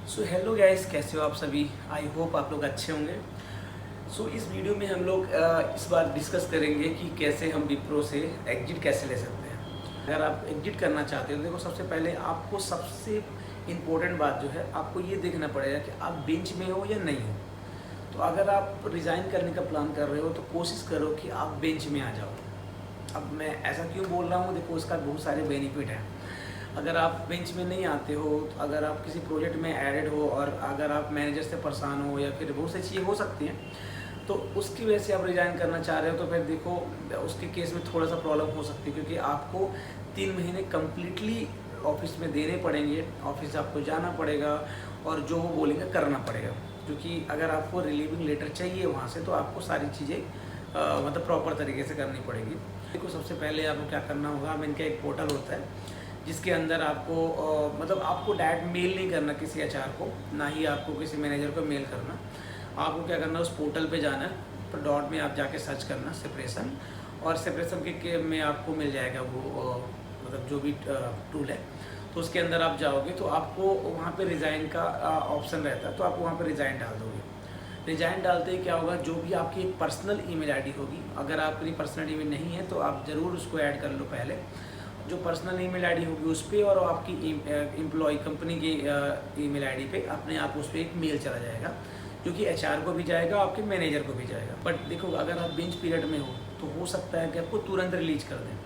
So hello guys, कैसे हो आप सभी। आई होप आप लोग अच्छे होंगे। इस वीडियो में हम लोग इस बार डिस्कस करेंगे कि कैसे हम विप्रो से एग्जिट कैसे ले सकते हैं। अगर आप एग्जिट करना चाहते हो तो देखो, सबसे पहले आपको सबसे इम्पोर्टेंट बात जो है, आपको ये देखना पड़ेगा कि आप बेंच में हो या नहीं हो। तो अगर आप रिज़ाइन करने का प्लान कर रहे हो तो कोशिश करो कि आप बेंच में आ जाओ। अब मैं ऐसा क्यों बोल रहा हूँ, देखो उसका बहुत सारे बेनिफिट हैं। अगर आप बेंच में नहीं आते हो, तो अगर आप किसी प्रोजेक्ट में एडेड हो और अगर आप मैनेजर से परेशान हो या फिर बहुत सी चीज़ें हो सकती हैं, तो उसकी वजह से आप रिज़ाइन करना चाह रहे हो, तो फिर देखो उसके केस में थोड़ा सा प्रॉब्लम हो सकती है, क्योंकि आपको 3 महीने कम्प्लीटली ऑफिस में देने पड़ेंगे। ऑफिस आपको जाना पड़ेगा और जो वो बोलेंगे करना पड़ेगा, क्योंकि अगर आपको रिलीविंग लेटर चाहिए वहाँ से, तो आपको सारी चीज़ें मतलब प्रॉपर तरीके से करनी पड़ेगी। देखो, सबसे पहले आपको क्या करना होगा, इनका एक पोर्टल होता है जिसके अंदर आपको मतलब आपको डायरेक्ट मेल नहीं करना किसी एचआर को, ना ही आपको किसी मैनेजर को मेल करना। आपको क्या करना है, उस पोर्टल पे जाना है, तो डॉट में आप जाके सर्च करना सेपरेशन, और सेपरेशन के में आपको मिल जाएगा वो मतलब जो भी टूल है। तो उसके अंदर आप जाओगे तो आपको वहाँ पे रिज़ाइन का ऑप्शन रहता है, तो आप वहाँ पे रिज़ाइन डाल दोगे। रिज़ाइन डालते ही क्या होगा, जो भी आपकी एक पर्सनल ईमेल आईडी होगी, अगर आपकी पर्सनल ईमेल नहीं है तो आप ज़रूर उसको ऐड कर लो पहले। जो पर्सनल ईमेल आईडी होगी उस पर, और आपकी एम्प्लॉय कंपनी की ईमेल आईडी पे अपने आप उस पर एक मेल चला जाएगा, जो कि एचआर को भी जाएगा, आपके मैनेजर को भी जाएगा। बट देखो, अगर आप बेंच पीरियड में हो तो हो सकता है कि आपको तुरंत रिलीज कर दें।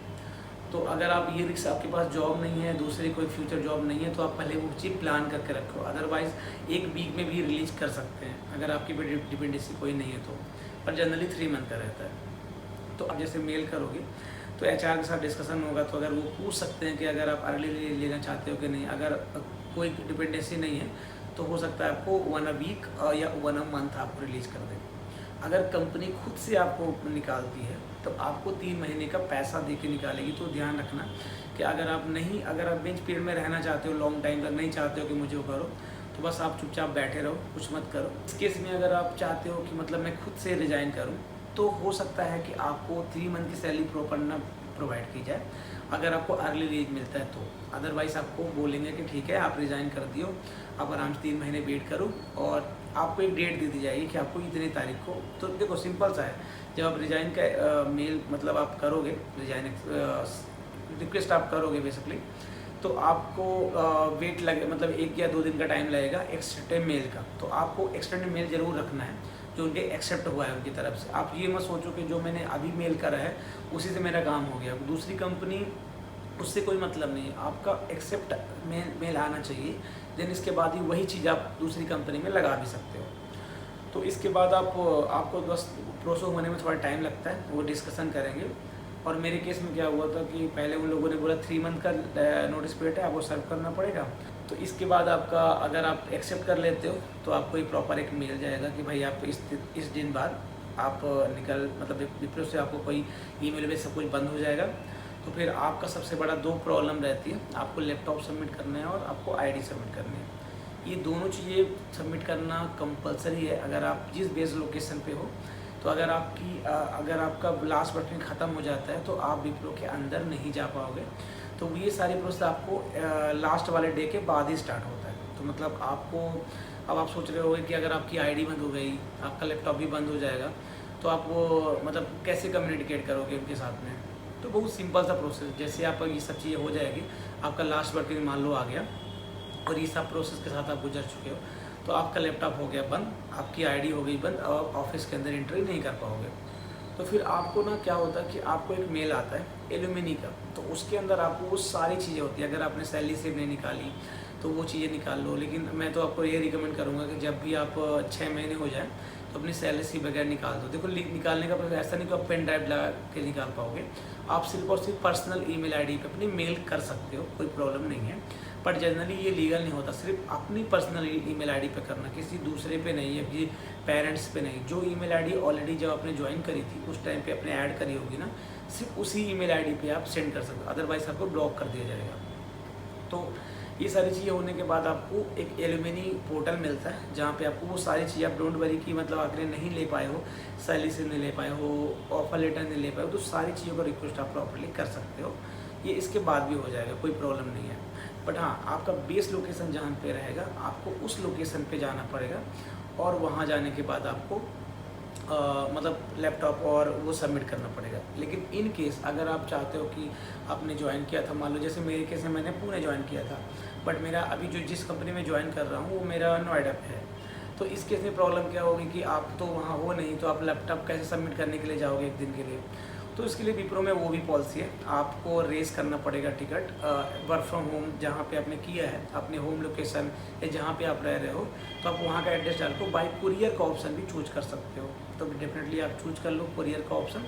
तो अगर आप ये रिक्स, आपके पास जॉब नहीं है, दूसरी कोई फ्यूचर जॉब नहीं है, तो आप पहले वो चीज़ प्लान करके रखो। अदरवाइज़ 1 वीक में भी रिलीज कर सकते हैं अगर आपकी डिपेंडेंसी कोई नहीं है तो, पर जनरली 3 मंथ का रहता है। तो आप जैसे मेल करोगे तो एचआर के साथ डिस्कशन होगा, तो अगर वो पूछ सकते हैं कि अगर आप अर्ली लेना चाहते हो कि नहीं। अगर कोई डिपेंडेंसी नहीं है तो हो सकता है आपको 1 वीक या 1 मंथ आपको रिलीज कर दें। अगर कंपनी खुद से आपको निकालती है तो आपको 3 महीने का पैसा दे के निकालेगी। तो ध्यान रखना कि अगर आप बेंच पीरियड में रहना चाहते हो, लॉन्ग टाइम तक नहीं चाहते हो कि मुझे वो करो, तो बस आप चुपचाप बैठे रहो, कुछ मत करो। इस केस में अगर आप चाहते हो कि मतलब मैं खुद से रिज़ाइन करूँ, तो हो सकता है कि आपको 3 मंथ की सैलरी प्रॉपर ना प्रोवाइड की जाए, अगर आपको अर्ली रिलीज मिलता है तो। अदरवाइज़ आपको बोलेंगे कि ठीक है, आप रिज़ाइन कर दियो, आप आराम से 3 महीने वेट करो, और आपको एक डेट दे दी जाएगी कि आपको इतनी तारीख को। तो देखो, सिंपल सा है, जब आप रिज़ाइन का मेल मतलब आप करोगे, रिज़ाइन रिक्वेस्ट आप करोगे बेसिकली, तो आपको वेट लगे, मतलब 1 या 2 दिन का टाइम लगेगा एक्सेप्टेड मेल का। तो आपको एक्सेप्टेड मेल ज़रूर रखना है जो उनके एक्सेप्ट हुआ है उनकी तरफ से। आप ये मत सोचो कि जो मैंने अभी मेल करा है उसी से मेरा काम हो गया। दूसरी कंपनी, उससे कोई मतलब नहीं है, आपका एक्सेप्ट मेल आना चाहिए। देन इसके बाद ही वही चीज़ आप दूसरी कंपनी में लगा भी सकते हो। तो इसके बाद आपको बस प्रोसेस होने में थोड़ा टाइम लगता है, वो डिस्कशन करेंगे। और मेरे केस में क्या हुआ था कि पहले उन लोगों ने बोला 3 मंथ का नोटिस पीरियड है, आपको सर्व करना पड़ेगा। तो इसके बाद आपका, अगर आप एक्सेप्ट कर लेते हो तो आपको एक प्रॉपर एक मेल जाएगा कि भाई आप इस दिन बाद आप मतलब विप्रो से आपको कोई ईमेल में सब कुछ बंद हो जाएगा। तो फिर आपका सबसे बड़ा 2 प्रॉब्लम रहती है, आपको लैपटॉप सबमिट करना है और आपको आईडी सबमिट करनी है। ये दोनों चीज़ें सबमिट करना कंपलसरी है अगर आप जिस बेस लोकेशन पे हो। तो अगर आपका लास्ट वर्किंग ख़त्म हो जाता है तो आप विप्रो के अंदर नहीं जा पाओगे। तो ये सारी प्रोसेस आपको लास्ट वाले डे के बाद ही स्टार्ट होता है। तो मतलब अब आप सोच रहे होगे कि अगर आपकी आईडी बंद हो गई, आपका लैपटॉप भी बंद हो जाएगा, तो आप वो मतलब कैसे कम्युनिकेट करोगे उनके साथ में। तो बहुत सिंपल सा प्रोसेस, जैसे आप ये सब चीज़ें हो जाएगी, आपका लास्ट वर्किंग मान लो आ गया और ये सब प्रोसेस के साथ आप गुजर चुके हो, तो आपका लैपटॉप हो गया बंद, आपकी आईडी हो गई बंद, और ऑफिस के अंदर एंट्री नहीं कर पाओगे। तो फिर आपको ना क्या होता है कि आपको एक मेल आता है एलुमिनी का, तो उसके अंदर आपको वो सारी चीज़ें होती है। अगर आपने सैलरी स्लिप नहीं निकाली तो वो चीज़ें निकाल लो, लेकिन मैं तो आपको ये रिकमेंड करूँगा कि जब भी आप 6 महीने हो जाए तो अपनी सैलरी स्लिप वगैरह निकाल दो। देखो, निकालने का प्रोसेस ऐसा नहीं कि आप पेन ड्राइव लगा के निकाल पाओगे। आप सिर्फ और सिर्फ पर्सनल ईमेल आईडी पे अपनी मेल कर सकते हो, कोई प्रॉब्लम नहीं है। बट जनरली ये लीगल नहीं होता, सिर्फ अपनी पर्सनल ईमेल आईडी पे करना, किसी दूसरे पे नहीं, या किसी पेरेंट्स पे नहीं। जो ईमेल आईडी ऑलरेडी जब आपने ज्वाइन करी थी उस टाइम पे अपने ऐड करी होगी ना, सिर्फ उसी ईमेल आईडी पे आप सेंड कर सकते हो, अदरवाइज आपको ब्लॉक कर दिया जाएगा। तो ये सारी चीज़ें होने के बाद आपको एक एलुमिनी पोर्टल मिलता है, जहाँ पे आपको वो सारी चीज़ें, आप डोंट वरी कि मतलब आपने नहीं ले पाए हो, सैलरी से नहीं ले पाए हो, ऑफर लेटर नहीं ले पाए हो, तो सारी चीज़ों का रिक्वेस्ट आप प्रॉपर्ली कर सकते हो। ये इसके बाद भी हो जाएगा, कोई प्रॉब्लम नहीं है। बट हाँ, आपका बेस लोकेशन जहाँ पे रहेगा आपको उस लोकेशन पे जाना पड़ेगा और वहाँ जाने के बाद आपको मतलब लैपटॉप और वो सबमिट करना पड़ेगा। लेकिन इन केस अगर आप चाहते हो कि आपने ज्वाइन किया था, मान लो जैसे मेरे केस में मैंने पुणे ज्वाइन किया था, बट मेरा अभी जो जिस कंपनी में ज्वाइन कर रहा हूँ वो मेरा नोएडा पे है। तो इस केस में प्रॉब्लम क्या होगी कि आप तो वहाँ हो नहीं, तो आप लैपटॉप कैसे सबमिट करने के लिए जाओगे एक दिन के लिए। तो इसके लिए विप्रो में वो भी पॉलिसी है, आपको रेस करना पड़ेगा टिकट वर्क फ्रॉम होम जहाँ पे आपने किया है, अपने होम लोकेशन या जहाँ पे आप रह रहे हो, तो आप वहाँ का एड्रेस डाल को बाई कुरियर का ऑप्शन भी चूज कर सकते हो। तो डेफिनेटली आप चूज कर लो कुरियर का ऑप्शन।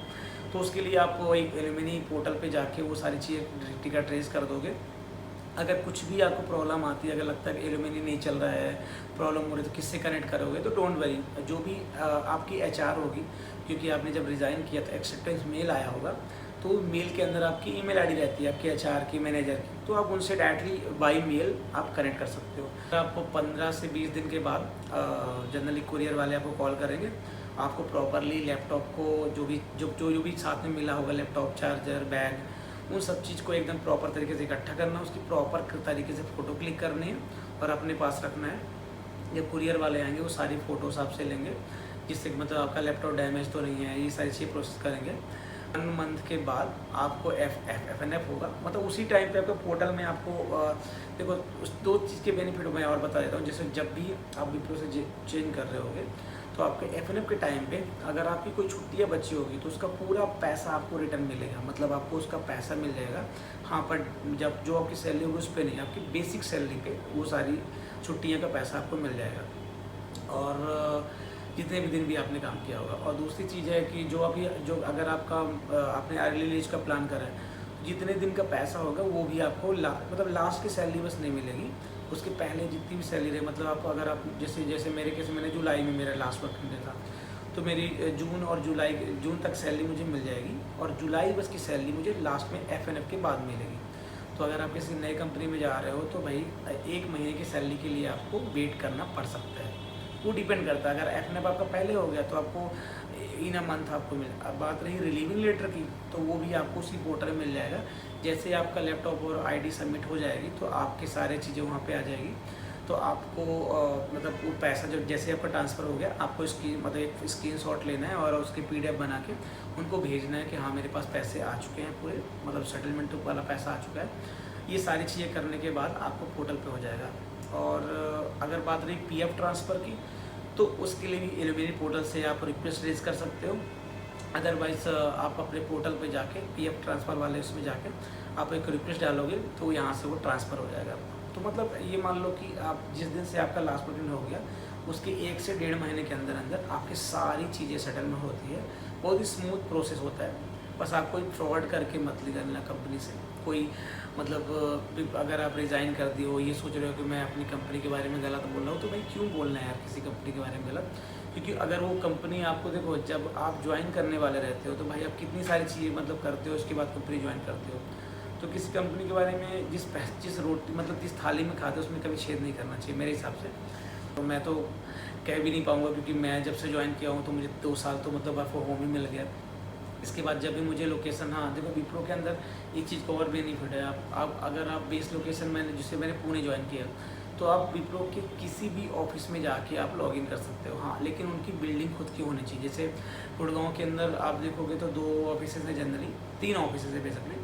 तो उसके लिए आप एक एलुमिनी पोर्टल पे जाके वो सारी चीज़ें टिकट रेस कर दोगे। अगर कुछ भी आपको प्रॉब्लम आती है, अगर लगता है कि एलुमिनी नहीं चल रहा है, प्रॉब्लम हो रही है, तो किससे कनेक्ट करोगे, तो डोंट वरी, जो भी आपकी एचआर होगी, क्योंकि आपने जब रिज़ाइन किया तो एक्सेप्टेंस मेल आया होगा, तो मेल के अंदर आपकी ईमेल आईडी रहती है आपके एचआर की, मैनेजर की, तो आप उनसे डायरेक्टली बाई मेल आप कनेक्ट कर सकते हो। आपको 15 से 20 दिन के बाद जनरली कुरियर वाले आपको कॉल करेंगे, आपको प्रॉपरली लैपटॉप को जो भी साथ में मिला होगा, लैपटॉप, चार्जर, बैग, उन सब चीज़ को एकदम प्रॉपर तरीके से इकट्ठा करना है, उसकी प्रॉपर तरीके से फ़ोटो क्लिक करनी है और अपने पास रखना है। जब कुरियर वाले आएंगे वो सारी फ़ोटोज़ आपसे लेंगे, जिससे मतलब आपका लैपटॉप डैमेज तो नहीं है, ये सारी चीज़ें प्रोसेस करेंगे। 1 मंथ के बाद आपको FNF होगा, मतलब उसी टाइम पे आपको पोर्टल में आपको देखो उस 2 चीज़ के बेनिफिट मैं और बता देता हूँ। जैसे जब भी आप विप्रो से चेंज कर रहे होगे, तो आपके FNF के टाइम पे अगर आपकी कोई छुट्टियाँ बची होगी तो उसका पूरा पैसा आपको रिटर्न मिलेगा, मतलब आपको उसका पैसा मिल जाएगा। हाँ, पर जब जो आपकी सैलरी होगी उस पर नहीं, आपकी बेसिक सैलरी पे वो सारी छुट्टियाँ का पैसा आपको मिल जाएगा, और जितने भी दिन भी आपने काम किया होगा। और दूसरी चीज़ है कि जो अगर आपका आपने अर्ली रिलीज का प्लान करा है, जितने दिन का पैसा होगा वो भी आपको मतलब लास्ट की सैलरी बस नहीं मिलेगी, उसके पहले जितनी भी सैलरी है, मतलब आपको अगर आप जैसे मेरे केस में मैंने जुलाई में मेरा लास्ट वर्किंग डे था, तो मेरी जून तक सैलरी मुझे मिल जाएगी, और जुलाई बस की सैलरी मुझे लास्ट में FNF के बाद मिलेगी। तो अगर आप किसी नई कंपनी में जा रहे हो तो भाई 1 महीने की सैलरी के लिए आपको वेट करना पड़ सकता है, वो डिपेंड करता है। अगर FNF आपका पहले हो गया तो आपको इन अ मंथ आपको मिल। अब बात रही रिलीविंग लेटर की, तो वो भी आपको उसी पोर्टल में मिल जाएगा। जैसे आपका लैपटॉप और आईडी सबमिट हो जाएगी तो आपके सारे चीज़ें वहाँ पे आ जाएगी, तो आपको मतलब वो पैसा जो जैसे आपका ट्रांसफ़र हो गया, आपको इसकी मतलब एक स्क्रीनशॉट लेना है और उसकी PDF बना के उनको भेजना है कि हाँ मेरे पास पैसे आ चुके हैं पूरे, मतलब सेटलमेंट वाला पैसा आ चुका है। ये सारी चीज़ें करने के बाद आपको पोर्टल पे हो जाएगा। और अगर बात रही PF ट्रांसफ़र की, तो उसके लिए भी एलुमिनी पोर्टल से आप रिक्वेस्ट रेज कर सकते हो। अदरवाइज़ आप अपने पोर्टल पे जाके PF ट्रांसफ़र वाले उसमें जाके आप एक रिक्वेस्ट डालोगे तो यहाँ से वो ट्रांसफ़र हो जाएगा। तो मतलब ये मान लो कि आप जिस दिन से आपका लास्ट पेमेंट हो गया, उसके 1 से 1.5 महीने के अंदर अंदर आपकी सारी चीज़ें सेटलमेंट होती है। बहुत ही स्मूथ प्रोसेस होता है। बस आप कोई फ्रॉड करके मत निकलना कंपनी से। कोई मतलब अगर आप रिज़ाइन कर दिए हो, ये सोच रहे हो कि मैं अपनी कंपनी के बारे में गलत बोल रहा हूँ, तो भाई क्यों बोलना है यार किसी कंपनी के बारे में गलत। क्योंकि अगर वो कंपनी आपको, देखो जब आप ज्वाइन करने वाले रहते हो तो भाई आप कितनी सारी चीज़ें मतलब करते हो, उसके बाद कंपनी ज्वाइन करते हो। तो किसी कंपनी के बारे में जिस रोटी मतलब जिस थाली में खाते हो उसमें कभी छेद नहीं करना चाहिए मेरे हिसाब से। तो मैं तो कह भी नहीं पाऊँगा, क्योंकि मैं जब से ज्वाइन किया हूँ तो मुझे 2 साल तो मतलब वर्क फ्रॉम होम ही मिल गया। इसके बाद जब भी मुझे लोकेशन, हाँ देखो विप्रो के अंदर एक चीज़ का और बेनिफिट है। आप अगर आप बेस लोकेशन मैंने पुणे ज्वाइन किया, तो आप विप्रो के किसी भी ऑफिस में जाके आप लॉगिन कर सकते हो। हाँ, लेकिन उनकी बिल्डिंग खुद की होनी चाहिए। जैसे गुड़गांव के अंदर आप देखोगे तो 2 ऑफिस हैं, जनरली 3 ऑफिस है बेसिकली।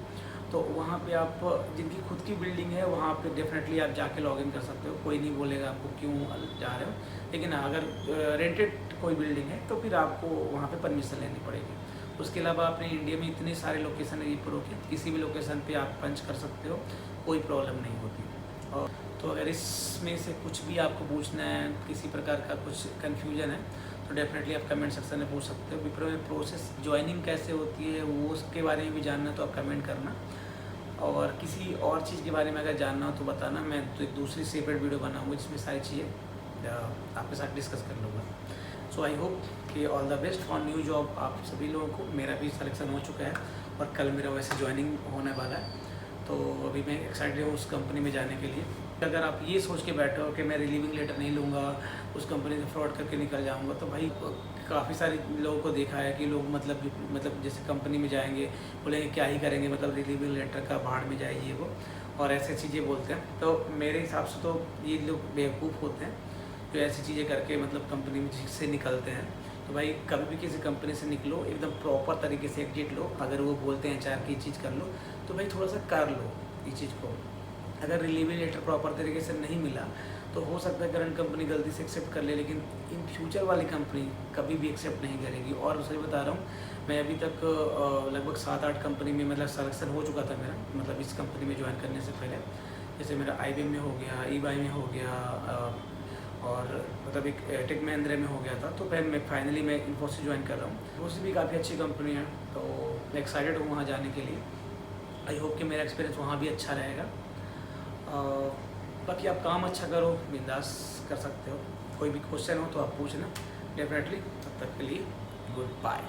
तो वहाँ पे आप जिनकी खुद की बिल्डिंग है वहाँ पे डेफिनेटली आप जाके लॉगिन कर सकते हो, कोई नहीं बोलेगा आपको क्यों जा रहे हो। लेकिन अगर रेंटेड कोई बिल्डिंग है तो फिर आपको वहाँ पे परमिशन लेनी पड़ेगी। उसके अलावा अपने इंडिया में इतने सारे लोकेशन है विप्रो के, किसी भी लोकेशन पे आप पंच कर सकते हो, कोई प्रॉब्लम नहीं होती। और तो अगर इसमें से कुछ भी आपको पूछना है, किसी प्रकार का कुछ कन्फ्यूजन है, तो डेफिनेटली आप कमेंट सेक्शन में पूछ सकते हो। विप्रो में प्रोसेस ज्वाइनिंग कैसे होती है वो उसके बारे में भी जानना तो आप कमेंट करना, और किसी और चीज़ के बारे में अगर जानना हो तो बताना। मैं तो एक दूसरी सेपरेट वीडियो बनाऊँगा जिसमें सारी चीज़ें आपके साथ डिस्कस कर लूँगा। सो आई होप कि all the best for new job आप सभी लोगों को। मेरा भी सिलेक्शन हो चुका है और कल मेरा वैसे ज्वाइनिंग होने वाला है, तो अभी मैं एक्साइटेड हूँ उस कंपनी में जाने के लिए। अगर आप ये सोच के बैठे हो कि मैं रिलीविंग लेटर नहीं लूँगा, उस कंपनी से फ्रॉड करके निकल जाऊँगा, तो भाई काफ़ी सारे लोगों को देखा है कि लोग मतलब जैसे कंपनी में जाएंगे, बोलेंगे क्या ही करेंगे, मतलब रिलीविंग लेटर का भाड़ में जाए ये वो, और ऐसी चीज़ें बोलते हैं। तो मेरे हिसाब से तो ये लोग बेवकूफ़ होते हैं जो ऐसी चीज़ें करके मतलब कंपनी में से निकलते हैं। तो भाई कभी भी किसी कंपनी से निकलो, एकदम प्रॉपर तरीके से एग्जिट लो। अगर वो बोलते हैं एचआर की चीज़ कर लो, तो भाई थोड़ा सा कर लो इस चीज़ को। अगर रिलीविंग लेटर प्रॉपर तरीके से नहीं मिला तो हो सकता है करंट कंपनी गलती से एक्सेप्ट कर ले, लेकिन इन फ्यूचर वाली कंपनी कभी भी एक्सेप्ट नहीं करेगी। और सही बता रहा हूँ, मैं अभी तक लगभग 7-8 कंपनी में मतलब सिलेक्शन हो चुका था मेरा, मतलब इस कंपनी में ज्वाइन करने से पहले। जैसे मेरा IBM में हो गया, EY में हो गया, और मतलब एक टेक महिंद्रा में हो गया था। तो मैं फाइनली मैं इन्फोसिस ज्वाइन कर रहा हूँ। इन्फोसिस भी काफ़ी अच्छी कंपनी है, तो मैं एक्साइटेड हूँ वहाँ जाने के लिए। आई होप कि मेरा एक्सपीरियंस वहाँ भी अच्छा रहेगा। बाकी आप काम अच्छा करो, बिंदास कर सकते हो। कोई भी क्वेश्चन हो तो आप पूछना डेफिनेटली। तब तक के लिए गुड बाय।